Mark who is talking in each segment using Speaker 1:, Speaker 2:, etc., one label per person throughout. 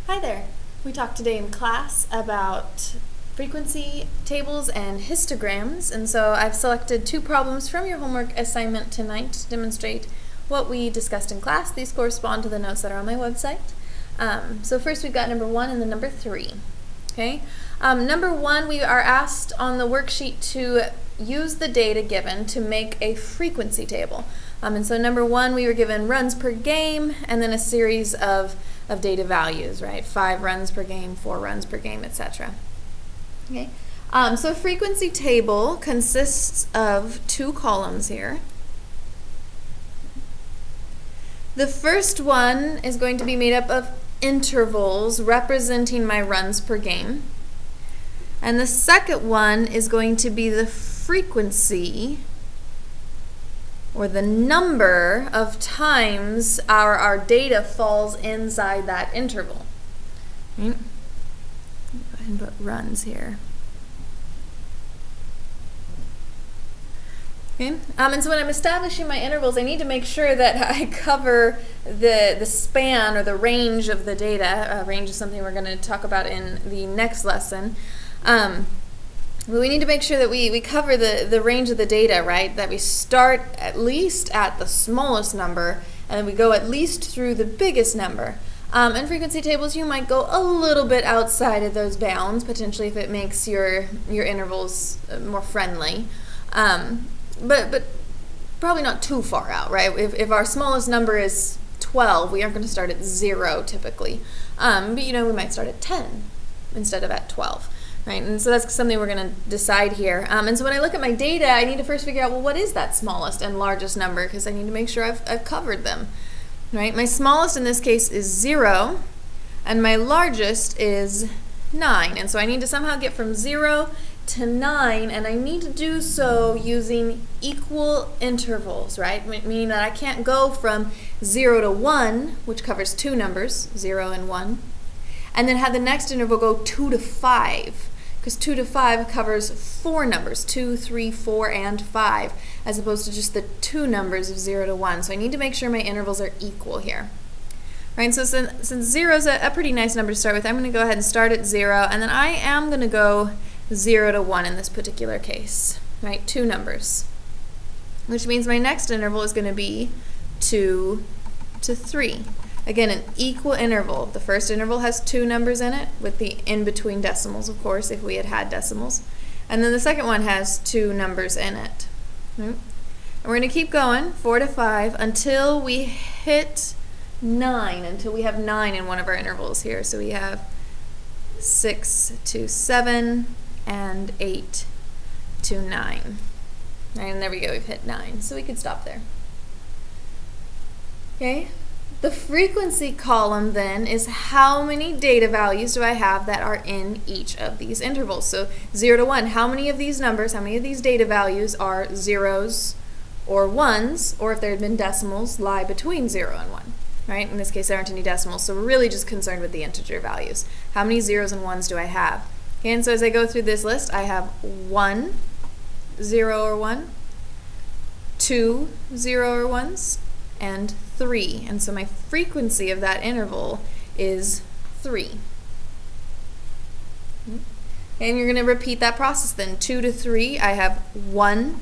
Speaker 1: Hi there. We talked today in class about frequency tables and histograms, and so I've selected two problems from your homework assignment tonight to demonstrate what we discussed in class. These correspond to the notes that are on my website. So first we've got number 1 and then number 3. Okay. Number 1, we are asked on the worksheet to use the data given to make a frequency table. And so number 1, we were given runs per game and then a series of data values, right? 5 runs per game, 4 runs per game, etc. Okay. So a frequency table consists of 2 columns here. The first one is going to be made up of intervals representing my runs per game. And the second one is going to be the frequency, or the number of times our data falls inside that interval. Right? Go ahead and put runs here. Okay. And so when I'm establishing my intervals, I need to make sure that I cover the span or the range of the data. Range is something we're going to talk about in the next lesson. But we need to make sure that we cover the range of the data, right? That we start at least at the smallest number, and then we go at least through the biggest number. In frequency tables, you might go a little bit outside of those bounds, potentially if it makes your intervals more friendly. But probably not too far out, right? If our smallest number is 12, we aren't going to start at 0 typically. But we might start at 10 instead of at 12. Right, and so that's something we're going to decide here. And so when I look at my data, I need to first figure out, well, what is that smallest and largest number? Because I need to make sure I've covered them. Right, my smallest in this case is 0, and my largest is 9. And so I need to somehow get from 0 to 9, and I need to do so using equal intervals, right? Meaning that I can't go from 0 to 1, which covers 2 numbers, 0 and 1, and then have the next interval go 2 to 5. Because 2 to 5 covers 4 numbers, 2, 3, 4, and 5, as opposed to just the 2 numbers of 0 to 1. So I need to make sure my intervals are equal here. Right, so since 0 is a pretty nice number to start with, I'm going to go ahead and start at 0, and then I am going to go 0 to 1 in this particular case. Right, 2 numbers. Which means my next interval is going to be 2 to 3. Again, an equal interval. The first interval has 2 numbers in it, with the in-between decimals, of course, if we had decimals. And then the second one has 2 numbers in it. And we're going to keep going, 4 to 5, until we hit 9, until we have 9 in one of our intervals here. So we have 6 to 7 and 8 to 9. And there we go, we've hit 9. So we could stop there. Okay? The frequency column then is how many data values do I have that are in each of these intervals. So 0 to 1, how many of these numbers, how many of these data values are zeros or ones, or if there had been decimals, lie between 0 and 1. Right? In this case, there aren't any decimals, so we're really just concerned with the integer values. How many zeros and ones do I have? Okay, and so as I go through this list, I have 1, 0 or 1, 2, 0 or 1s, and 3. And so my frequency of that interval is 3. And you're going to repeat that process then. 2 to 3, I have 1,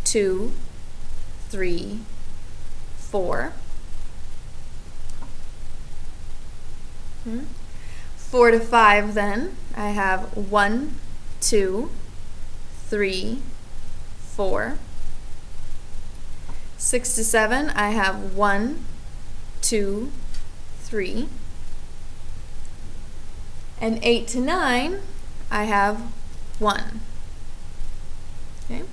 Speaker 1: 2, 3, 4. 4 to 5 then, I have 1, 2, 3, 4. 6 to 7, I have 1, 2, 3. And 8 to 9, I have 1. Okay?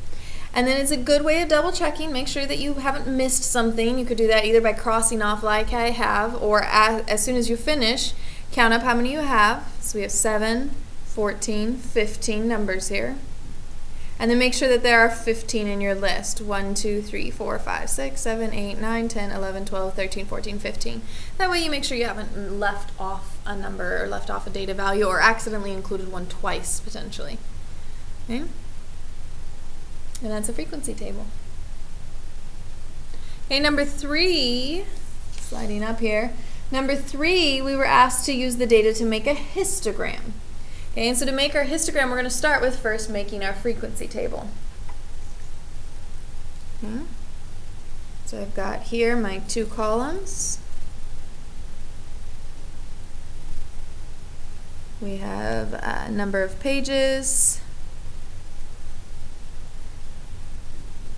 Speaker 1: And then it's a good way of double checking. Make sure that you haven't missed something. You could do that either by crossing off like I have, or as soon as you finish, count up how many you have. So we have 7, 14, 15 numbers here. And then make sure that there are 15 in your list. 1, 2, 3, 4, 5, 6, 7, 8, 9, 10, 11, 12, 13, 14, 15. That way you make sure you haven't left off a number or left off a data value or accidentally included one twice, potentially. Okay? And that's a frequency table. Okay, number 3, sliding up here. Number 3, we were asked to use the data to make a histogram. Okay, and so to make our histogram, we're going to start with first making our frequency table. Okay. So I've got here my 2 columns. We have a number of pages,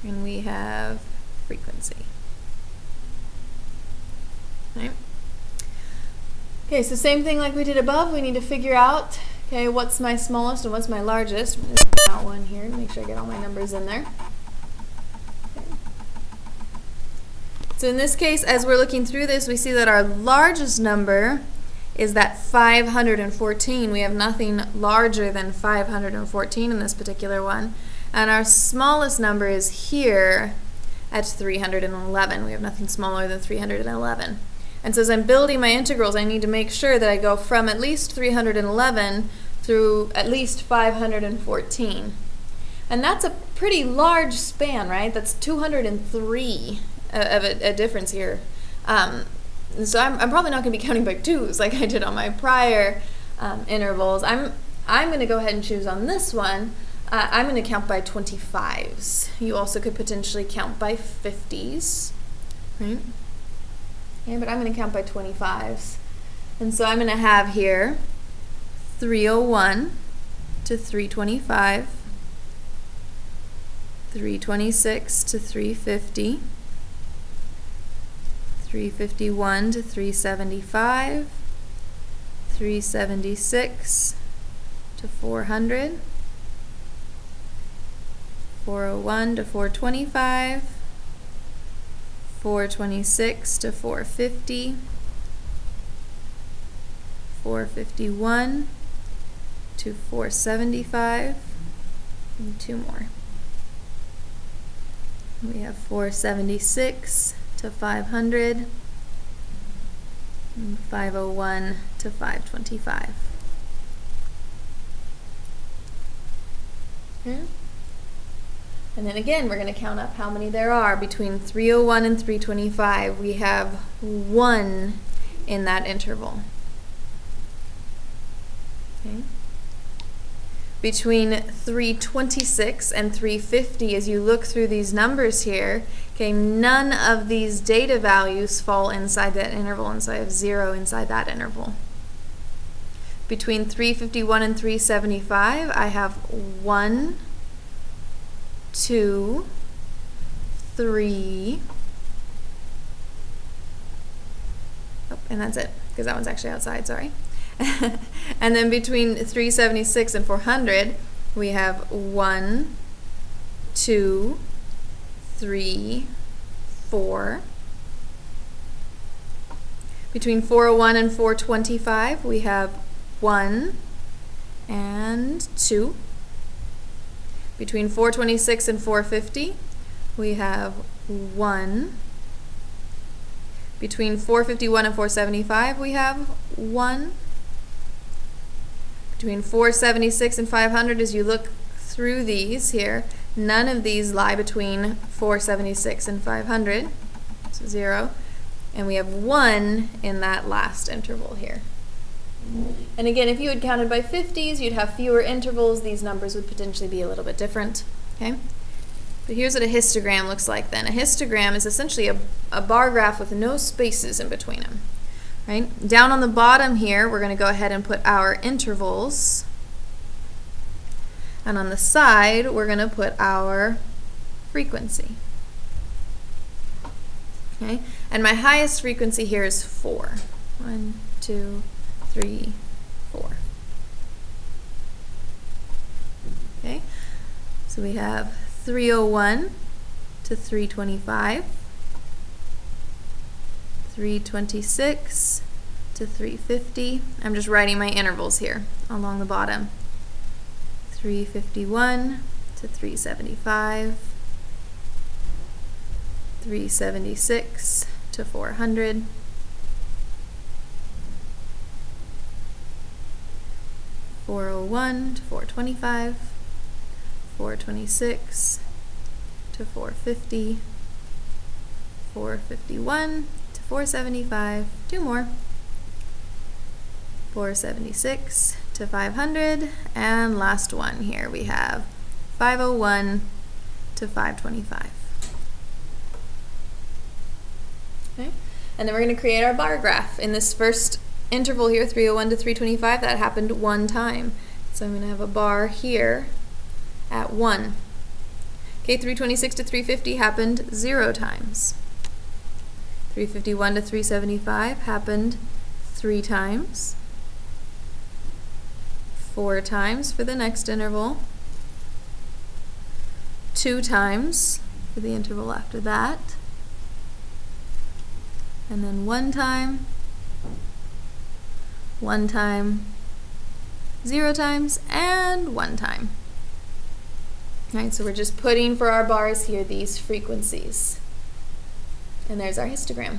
Speaker 1: and we have frequency. Okay. Okay, so same thing like we did above, we need to figure out, okay, what's my smallest and what's my largest. I'm just going to out one here to make sure I get all my numbers in there. Okay. So in this case, as we're looking through this, we see that our largest number is that 514. We have nothing larger than 514 in this particular one. And our smallest number is here at 311. We have nothing smaller than 311. And so as I'm building my integrals, I need to make sure that I go from at least 311 through at least 514. And that's a pretty large span, right? That's 203 of a difference here. So I'm probably not going to be counting by 2s like I did on my prior intervals. I'm going to go ahead and choose on this one. I'm going to count by 25s. You also could potentially count by 50s, right? Okay, but I'm going to count by 25s. And so I'm going to have here 301 to 325, 326 to 350, 351 to 375, 376 to 400, 401 to 425, 426 to 450, 451 to 475, and 2 more. We have 476 to 500, and 501 to 525. Okay. And then again, we're going to count up how many there are. Between 301 and 325, we have 1 in that interval. Okay. Between 326 and 350, as you look through these numbers here, okay, none of these data values fall inside that interval, and so I have 0 inside that interval. Between 351 and 375, I have 1, 2, 3, and that's it, because that one's actually outside, sorry. And then between 376 and 400, we have 1, 2, 3, 4. Between 401 and 425, we have 1 and 2. Between 426 and 450, we have 1. Between 451 and 475, we have 1. Between 476 and 500, as you look through these here, none of these lie between 476 and 500, so 0. And we have 1 in that last interval here. And again, if you had counted by 50s, you'd have fewer intervals. These numbers would potentially be a little bit different. Okay? But here's what a histogram looks like then. A histogram is essentially a bar graph with no spaces in between them. Right? Down on the bottom here, we're going to go ahead and put our intervals. And on the side, we're going to put our frequency. Okay? And my highest frequency here is 4. 1, 2, 3, 4. Okay? So we have 301 to 325. 326 to 350. I'm just writing my intervals here along the bottom. 351 to 375. 376 to 400. 401 to 425. 426 to 450. 451 to 475, 2 more, 476 to 500, and last one here we have 501 to 525. Okay, and then we're going to create our bar graph. In this first interval here, 301 to 325, that happened 1 time. So I'm going to have a bar here at 1. Okay, 326 to 350 happened 0 times. 351 to 375 happened 3 times. 4 times for the next interval. 2 times for the interval after that. And then 1 time, 1 time, 0 times, and 1 time. Alright, so we're just putting for our bars here these frequencies. And there's our histogram.